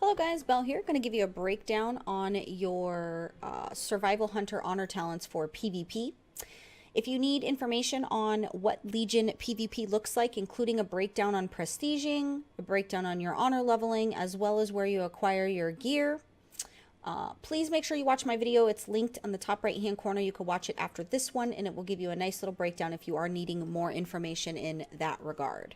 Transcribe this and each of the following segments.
Hello guys, Belle here. Going to give you a breakdown on your Survival Hunter Honor talents for PvP. If you need information on what Legion PvP looks like, including a breakdown on prestiging, a breakdown on your honor leveling, as well as where you acquire your gear, please make sure you watch my video. It's linked on the top right hand corner. You can watch it after this one, and it will give you a nice little breakdown if you are needing more information in that regard.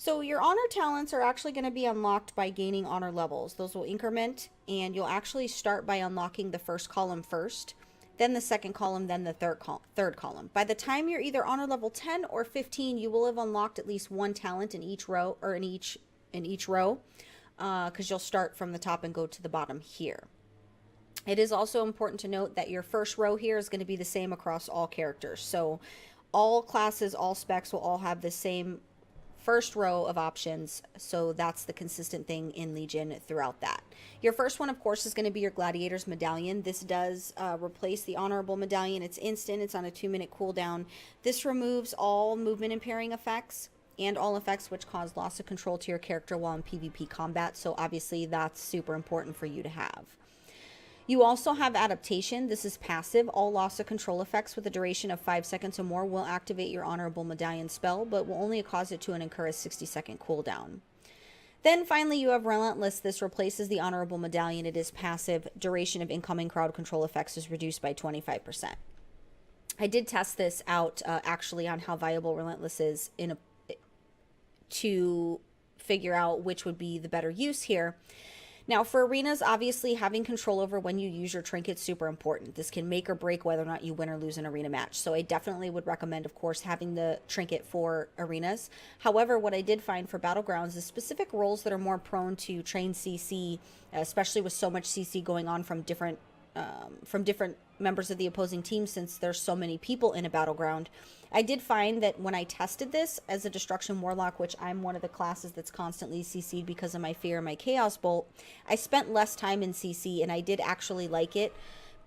So your honor talents are actually going to be unlocked by gaining honor levels. Those will increment, and you'll actually start by unlocking the first column first, then the second column, then the third column. By the time you're either honor level 10 or 15, you will have unlocked at least one talent in each row, or in each row, because you'll start from the top and go to the bottom here. It is also important to note that your first row here is going to be the same across all characters. So all classes, all specs will all have the same first row of options, so that's the consistent thing in Legion throughout that. Your first one, of course, is going to be your Gladiator's Medallion. This does replace the Honorable Medallion. It's instant. It's on a 2-minute cooldown. This removes all movement impairing effects and all effects which cause loss of control to your character while in PvP combat, so obviously that's super important for you to have. You also have adaptation. This is passive. All loss of control effects with a duration of 5 seconds or more will activate your Honorable Medallion spell, but will only cause it to incur a 60-second cooldown. Then finally you have Relentless. This replaces the Honorable Medallion. It is passive. Duration of incoming crowd control effects is reduced by 25%. I did test this out actually on how viable Relentless is to figure out which would be the better use here. Now, for arenas, obviously having control over when you use your trinket is super important. This can make or break whether or not you win or lose an arena match. So I definitely would recommend, of course, having the trinket for arenas. However, what I did find for battlegrounds is specific roles that are more prone to train CC, especially with so much CC going on from different members of the opposing team, since there's so many people in a battleground. I did find that when I tested this as a Destruction Warlock, which I'm one of the classes that's constantly CC'd because of my fear and my Chaos Bolt, I spent less time in CC, and I did actually like it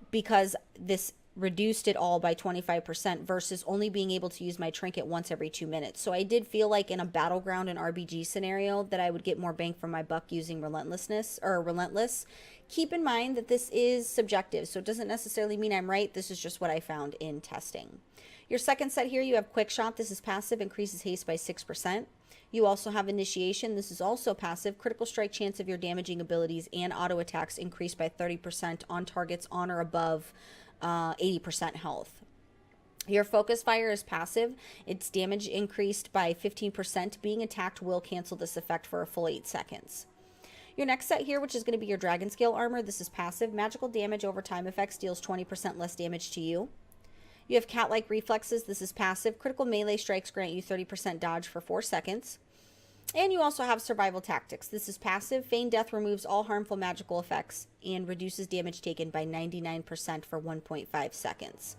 because this reduced it all by 25% versus only being able to use my trinket once every 2 minutes. So I did feel like in a battleground and RBG scenario that I would get more bang for my buck using Relentless. Keep in mind that this is subjective, so it doesn't necessarily mean I'm right. This is just what I found in testing. Your second set here, you have Quick Shot. This is passive, increases haste by 6%. You also have Initiation. This is also passive. Critical strike chance of your damaging abilities and auto attacks increase by 30% on targets on or above 80% health. Your Focus Fire is passive. Its damage increased by 15%. Being attacked will cancel this effect for a full 8 seconds. Your next set here, which is going to be your Dragon Scale Armor, this is passive. Magical damage over time effects deals 20% less damage to you. You have Cat-like Reflexes. This is passive. Critical melee strikes grant you 30% dodge for 4 seconds. And you also have Survival Tactics. This is passive. Feign Death removes all harmful magical effects and reduces damage taken by 99% for 1.5 seconds.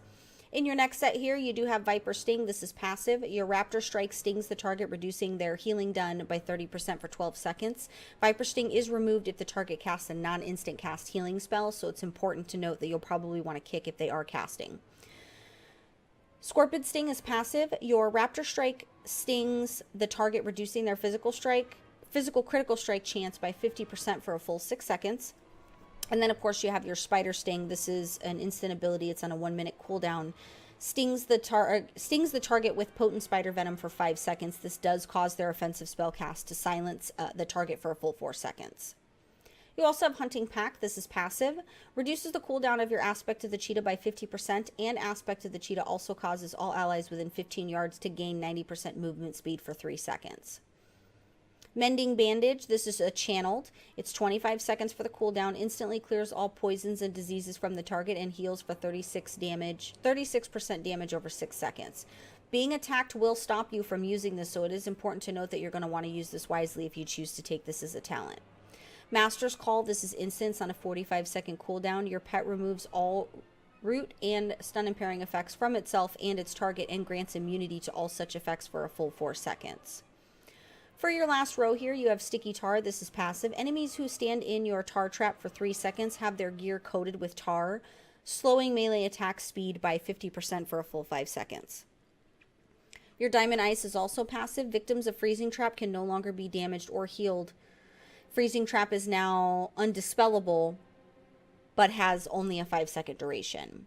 In your next set here, you do have Viper Sting. This is passive. Your Raptor Strike stings the target, reducing their healing done by 30% for 12 seconds. Viper Sting is removed if the target casts a non-instant cast healing spell, so it's important to note that you'll probably want to kick if they are casting. Scorpion Sting is passive. Your Raptor Strike stings the target, reducing their physical critical strike chance by 50% for a full 6 seconds. And then, of course, you have your Spider Sting. This is an instant ability. It's on a 1-minute cooldown. Stings the target with potent spider venom for 5 seconds. This does cause their offensive spell cast to silence the target for a full 4 seconds. You also have Hunting Pack. This is passive. Reduces the cooldown of your Aspect of the Cheetah by 50%, and Aspect of the Cheetah also causes all allies within 15 yards to gain 90% movement speed for 3 seconds. Mending Bandage. This is a channeled. It's 25 seconds for the cooldown. Instantly clears all poisons and diseases from the target and heals for 36% damage over 6 seconds. Being attacked will stop you from using this, so it is important to note that you're going to want to use this wisely if you choose to take this as a talent. Master's Call. This is instance on a 45-second cooldown. Your pet removes all root and stun impairing effects from itself and its target and grants immunity to all such effects for a full 4 seconds. For your last row here, you have Sticky Tar. This is passive. Enemies who stand in your tar trap for 3 seconds have their gear coated with tar, slowing melee attack speed by 50% for a full 5 seconds. Your Diamond Ice is also passive. Victims of Freezing Trap can no longer be damaged or healed Freezing Trap is now undispellable, but has only a 5-second duration.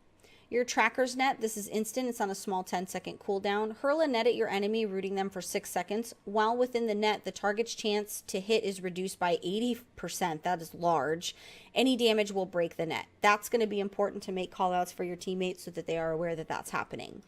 Your Tracker's Net, this is instant. It's on a small 10-second cooldown. Hurl a net at your enemy, rooting them for 6 seconds. While within the net, the target's chance to hit is reduced by 80%. That is large. Any damage will break the net. That's going to be important to make callouts for your teammates so that they are aware that that's happening.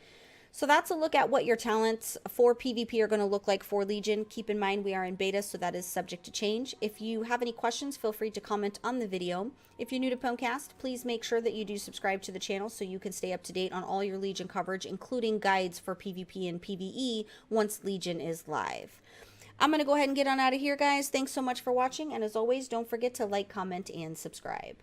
So that's a look at what your talents for PvP are going to look like for Legion. Keep in mind we are in beta, so that is subject to change. If you have any questions, feel free to comment on the video. If you're new to PWNCAST, please make sure that you do subscribe to the channel so you can stay up to date on all your Legion coverage, including guides for PvP and PvE once Legion is live. I'm going to go ahead and get on out of here, guys. Thanks so much for watching, and as always, don't forget to like, comment, and subscribe.